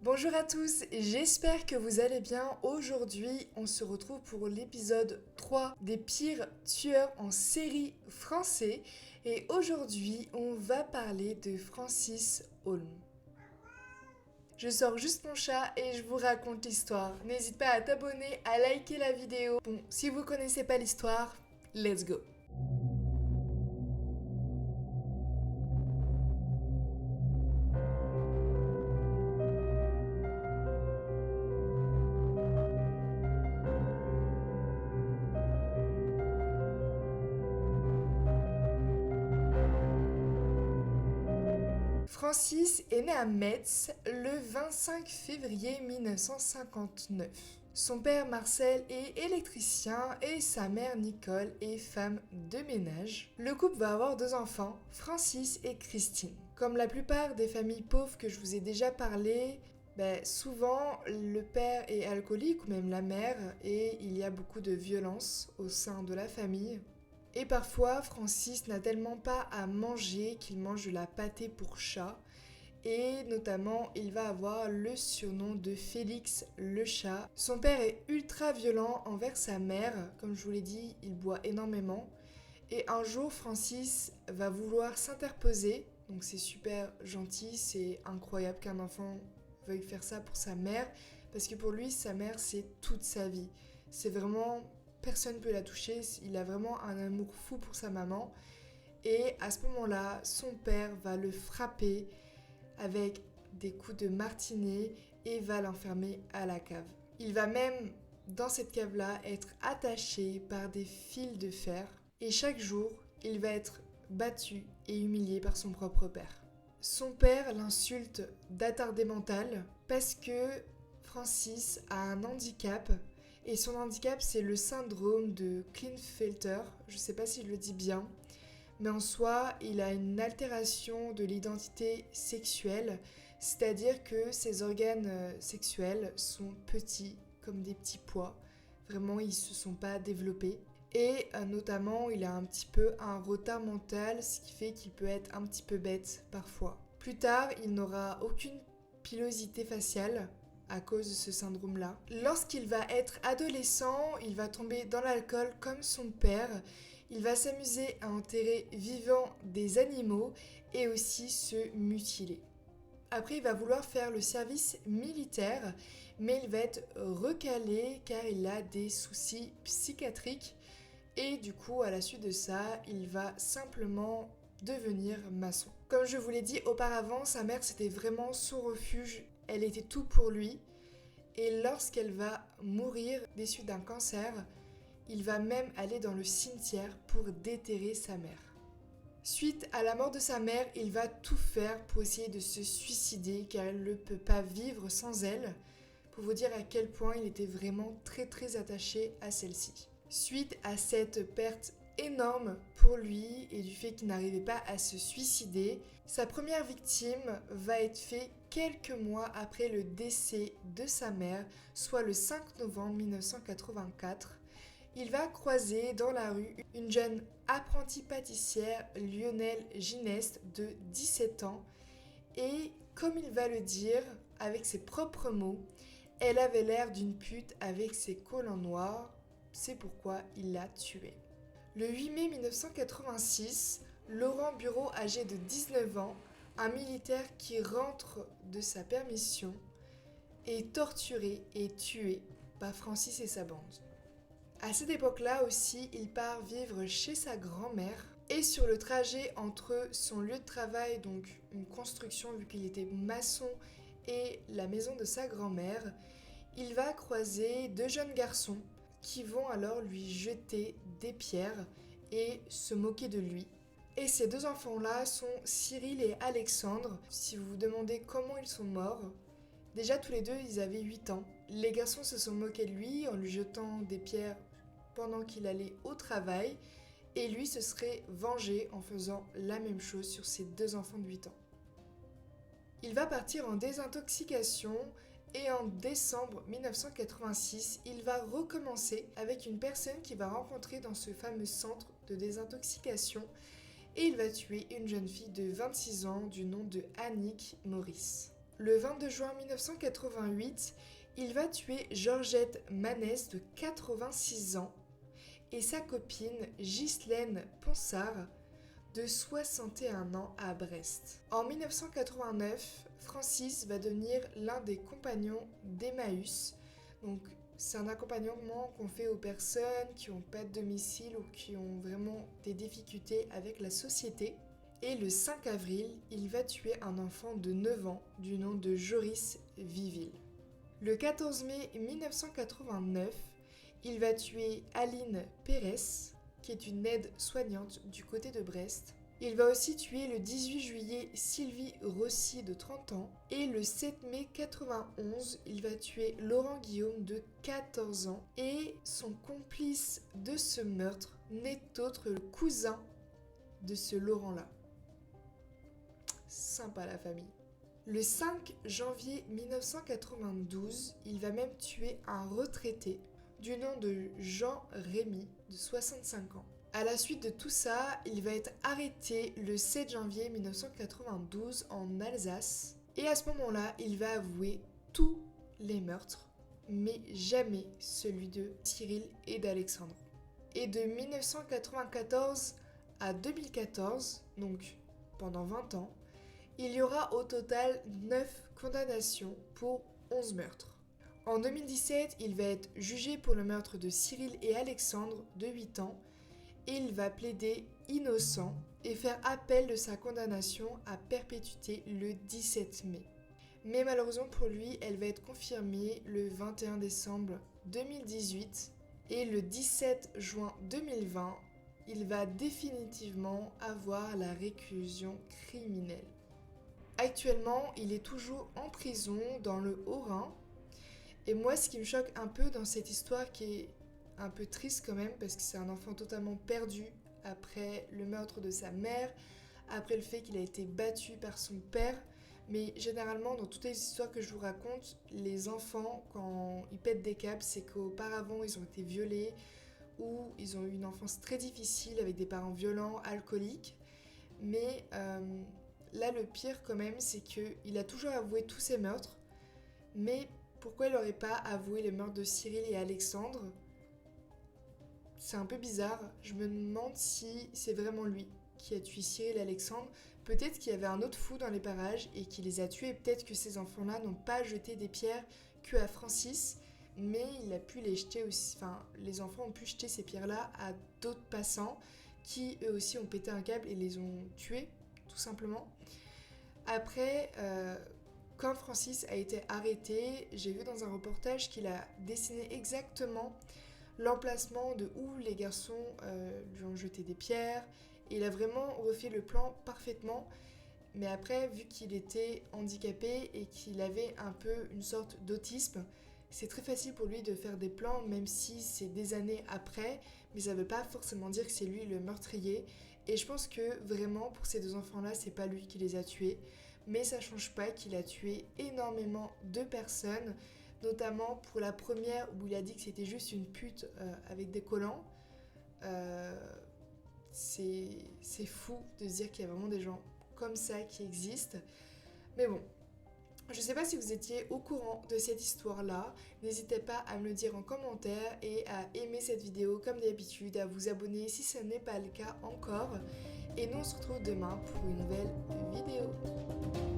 Bonjour à tous, j'espère que vous allez bien. Aujourd'hui, on se retrouve pour l'épisode 3 des pires tueurs en série français. Et aujourd'hui, on va parler de Francis Holm. Je sors juste mon chat et je vous raconte l'histoire. N'hésite pas à t'abonner, à liker la vidéo. Bon, si vous connaissez pas l'histoire, let's go. Francis est né à Metz le 25 février 1959. Son père Marcel est électricien et sa mère Nicole est femme de ménage. Le couple va avoir 2 enfants, Francis et Christine. Comme la plupart des familles pauvres que je vous ai déjà parlé, souvent le père est alcoolique ou même la mère et il y a beaucoup de violence au sein de la famille. Et parfois, Francis n'a tellement pas à manger qu'il mange de la pâtée pour chat. Et notamment, il va avoir le surnom de Félix le chat. Son père est ultra violent envers sa mère. Comme je vous l'ai dit, il boit énormément. Et un jour, Francis va vouloir s'interposer. Donc c'est super gentil, c'est incroyable qu'un enfant veuille faire ça pour sa mère. Parce que pour lui, sa mère, c'est toute sa vie. C'est vraiment... Personne ne peut la toucher, il a vraiment un amour fou pour sa maman. Et à ce moment-là, son père va le frapper avec des coups de martinet et va l'enfermer à la cave. Il va même, dans cette cave-là, être attaché par des fils de fer. Et chaque jour, il va être battu et humilié par son propre père. Son père l'insulte d'attardé mental parce que Francis a un handicap. Et son handicap, c'est le syndrome de Klinefelter. Je ne sais pas si je le dis bien. Mais en soi, il a une altération de l'identité sexuelle. C'est-à-dire que ses organes sexuels sont petits, comme des petits pois. Vraiment, ils ne se sont pas développés. Et notamment, il a un petit peu un retard mental, ce qui fait qu'il peut être un petit peu bête parfois. Plus tard, il n'aura aucune pilosité faciale à cause de ce syndrome-là. Lorsqu'il va être adolescent, il va tomber dans l'alcool comme son père. Il va s'amuser à enterrer vivants des animaux et aussi se mutiler. Après, il va vouloir faire le service militaire, mais il va être recalé car il a des soucis psychiatriques. Et du coup, à la suite de ça, il va simplement devenir maçon. Comme je vous l'ai dit auparavant, sa mère c'était vraiment son refuge. Elle était tout pour lui. Et lorsqu'elle va mourir des suites d'un cancer, il va même aller dans le cimetière pour déterrer sa mère. Suite à la mort de sa mère, il va tout faire pour essayer de se suicider car elle ne peut pas vivre sans elle. Pour vous dire à quel point il était vraiment très attaché à celle-ci. Suite à cette perte énorme pour lui et du fait qu'il n'arrivait pas à se suicider, sa première victime va être faite quelques mois après le décès de sa mère, soit le 5 novembre 1984. Il va croiser dans la rue une jeune apprentie pâtissière, Lionel Gineste, de 17 ans, et comme il va le dire avec ses propres mots, elle avait l'air d'une pute avec ses collants noirs, c'est pourquoi il l'a tuée. Le 8 mai 1986, Laurent Bureau, âgé de 19 ans, un militaire qui rentre de sa permission, est torturé et tué par Francis et sa bande. À cette époque-là aussi, il part vivre chez sa grand-mère et sur le trajet entre son lieu de travail, donc une construction vu qu'il était maçon, et la maison de sa grand-mère, il va croiser 2 jeunes garçons qui vont alors lui jeter des pierres et se moquer de lui. Et ces 2 enfants-là sont Cyril et Alexandre. Si vous vous demandez comment ils sont morts, déjà tous les deux ils avaient 8 ans. Les garçons se sont moqués de lui en lui jetant des pierres pendant qu'il allait au travail et lui se serait vengé en faisant la même chose sur ses 2 enfants de 8 ans. Il va partir en désintoxication et en décembre 1986, il va recommencer avec une personne qu'il va rencontrer dans ce fameux centre de désintoxication et il va tuer une jeune fille de 26 ans du nom de Annick Maurice. Le 22 juin 1988, il va tuer Georgette Manès de 86 ans et sa copine Ghislaine Ponsard de 61 ans à Brest. En 1989, Francis va devenir l'un des compagnons d'Emmaüs. Donc c'est un accompagnement qu'on fait aux personnes qui n'ont pas de domicile ou qui ont vraiment des difficultés avec la société. Et le 5 avril, il va tuer un enfant de 9 ans du nom de Joris Viville. Le 14 mai 1989, il va tuer Aline Pérez, qui est une aide-soignante du côté de Brest. Il va aussi tuer le 18 juillet Sylvie Rossi de 30 ans. Et le 7 mai 91, il va tuer Laurent Guillaume de 14 ans. Et son complice de ce meurtre n'est autre le cousin de ce Laurent-là. Sympa la famille. Le 5 janvier 1992, il va même tuer un retraité du nom de Jean Rémy de 65 ans. À la suite de tout ça, il va être arrêté le 7 janvier 1992 en Alsace. Et à ce moment-là, il va avouer tous les meurtres, mais jamais celui de Cyril et d'Alexandre. Et de 1994 à 2014, donc pendant 20 ans, il y aura au total 9 condamnations pour 11 meurtres. En 2017, il va être jugé pour le meurtre de Cyril et Alexandre de 8 ans et il va plaider innocent et faire appel de sa condamnation à perpétuité le 17 mai. Mais malheureusement pour lui, elle va être confirmée le 21 décembre 2018 et le 17 juin 2020, il va définitivement avoir la réclusion criminelle. Actuellement, il est toujours en prison dans le Haut-Rhin. Et moi, ce qui me choque un peu dans cette histoire, qui est un peu triste quand même, parce que c'est un enfant totalement perdu après le meurtre de sa mère, après le fait qu'il a été battu par son père. Mais généralement, dans toutes les histoires que je vous raconte, les enfants, quand ils pètent des câbles, c'est qu'auparavant, ils ont été violés ou ils ont eu une enfance très difficile avec des parents violents, alcooliques. Mais là, le pire quand même, c'est qu'il a toujours avoué tous ses meurtres, mais pourquoi il n'aurait pas avoué les meurtres de Cyril et Alexandre? C'est un peu bizarre. Je me demande si c'est vraiment lui qui a tué Cyril et Alexandre. Peut-être qu'il y avait un autre fou dans les parages et qui les a tués. Peut-être que ces enfants-là n'ont pas jeté des pierres qu'à Francis, mais il a pu les jeter aussi. Enfin, les enfants ont pu jeter ces pierres-là à d'autres passants qui eux aussi ont pété un câble et les ont tués, tout simplement. Après, quand Francis a été arrêté, j'ai vu dans un reportage qu'il a dessiné exactement l'emplacement de où les garçons lui ont jeté des pierres. Et il a vraiment refait le plan parfaitement. Mais après, vu qu'il était handicapé et qu'il avait un peu une sorte d'autisme, c'est très facile pour lui de faire des plans, même si c'est des années après. Mais ça ne veut pas forcément dire que c'est lui le meurtrier. Et je pense que vraiment, pour ces deux enfants-là, c'est pas lui qui les a tués. Mais ça change pas qu'il a tué énormément de personnes, notamment pour la première où il a dit que c'était juste une pute avec des collants. C'est fou de se dire qu'il y a vraiment des gens comme ça qui existent. Mais bon, je sais pas si vous étiez au courant de cette histoire-là. N'hésitez pas à me le dire en commentaire et à aimer cette vidéo comme d'habitude, à vous abonner si ce n'est pas le cas encore. Et nous on se retrouve demain pour une nouvelle vidéo.